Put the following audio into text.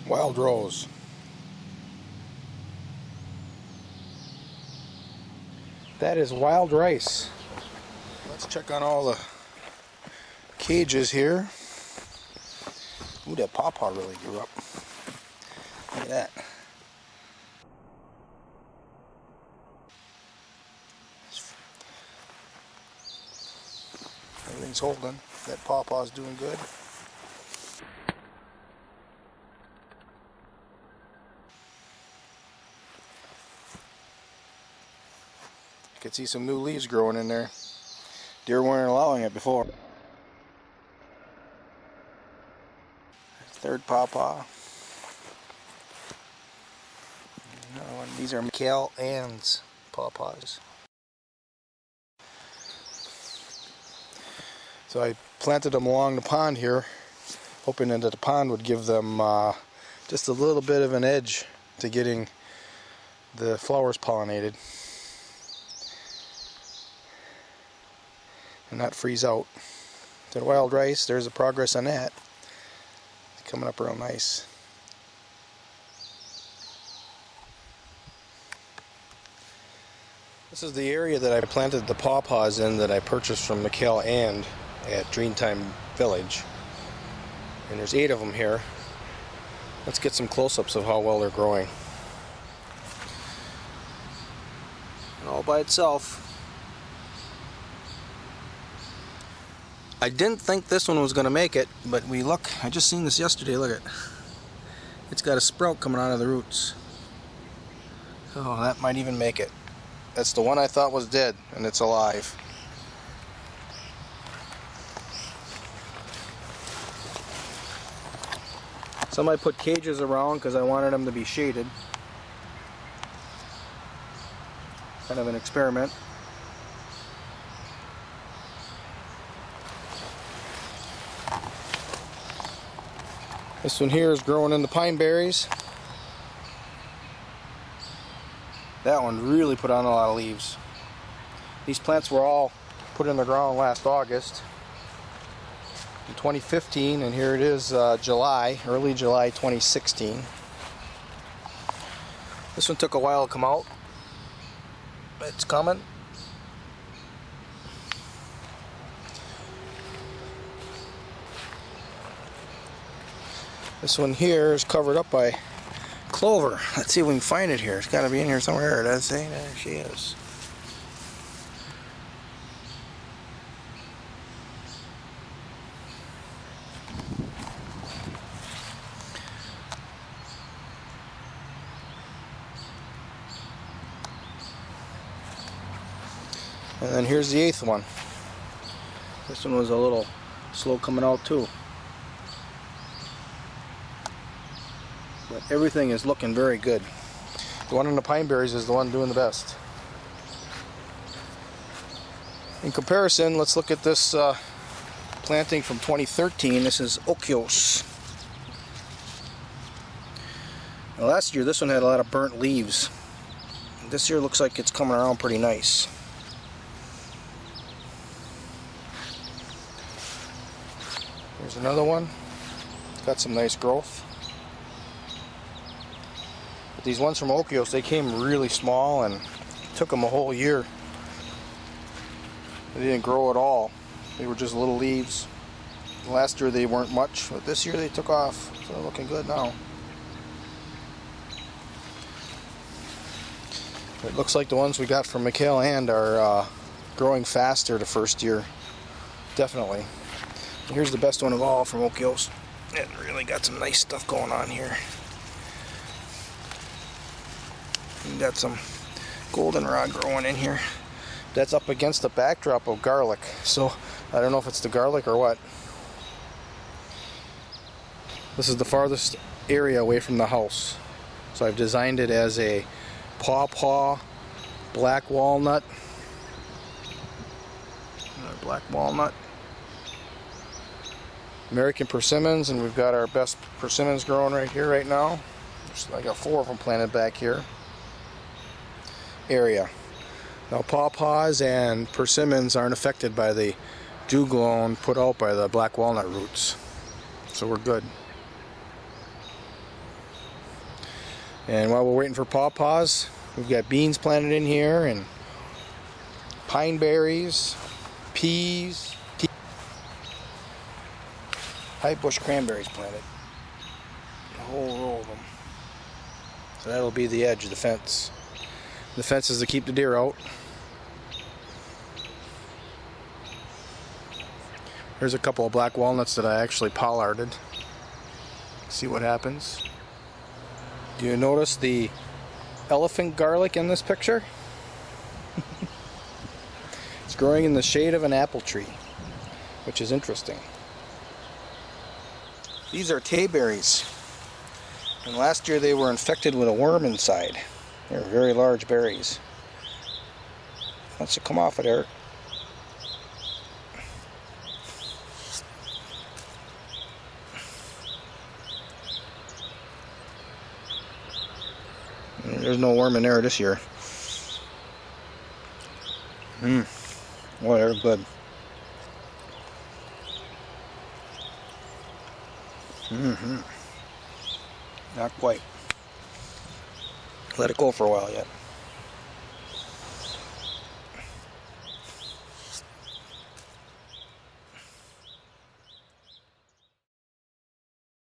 Wild rose. That is wild rice. Let's check on all the cages here. Ooh, that Paw Paw really grew up. Look at that. Everything's holding. That Paw Paw's doing good. You can see some new leaves growing in there. Deer weren't allowing it before. Third Paw Paw. Another one. These are Michael Ann's Paw Paws. So I planted them along the pond here, hoping that the pond would give them just a little bit of an edge to getting the flowers pollinated and not freeze out. The wild rice, there's a progress on that. It's coming up real nice. This is the area that I planted the Paw Paws in that I purchased from Michael Ann at Dreamtime Village. And there's 8 of them here. Let's get some close-ups of how well they're growing. And all by itself. I didn't think this one was going to make it, but I just seen this yesterday, look at it. It's got a sprout coming out of the roots. Oh, that might even make it. That's the one I thought was dead, and it's alive. Some I put cages around because I wanted them to be shaded. Kind of an experiment. This one here is growing in the pine berries. That one really put on a lot of leaves. These plants were all put in the ground last August in 2015, and here it is early July 2016. This one took a while to come out. It's coming. This one here is covered up by clover. Let's see if we can find it here. It's got to be in here somewhere. Does it say? There she is. And then here's the 8th one. This one was a little slow coming out too. But everything is looking very good. The one in the pine berries is the one doing the best. In comparison, let's look at this planting from 2013. This is Okios. Now last year this one had a lot of burnt leaves. This year looks like it's coming around pretty nice. Here's another one. It's got some nice growth. But these ones from Okios, they came really small and it took them a whole year. They didn't grow at all. They were just little leaves. Last year they weren't much, but this year they took off. So they're looking good now. It looks like the ones we got from Michael Ann are growing faster the first year. Definitely. Here's the best one of all from Okios. It really got some nice stuff going on here. You got some goldenrod growing in here. That's up against the backdrop of garlic. So I don't know if it's the garlic or what. This is the farthest area away from the house. So I've designed it as a Paw Paw black walnut. Another black walnut. American persimmons, and we've got our best persimmons growing right here right now. I got 4 of them planted back here. Area. Now Paw Paws and persimmons aren't affected by the dew-glone put out by the black walnut roots. So we're good. And while we're waiting for pawpaws, we've got beans planted in here, and pine berries, peas, high bush cranberries planted. A whole row of them. So that'll be the edge of the fence. The fence is to keep the deer out. Here's a couple of black walnuts that I actually pollarded. See what happens. Do you notice the elephant garlic in this picture? It's growing in the shade of an apple tree, which is interesting. These are tayberries, and last year they were infected with a worm inside. They're very large berries. Why don't you come off of there? There's no worm in there this year. Well, they're good. Not quite. Let it go for a while yet.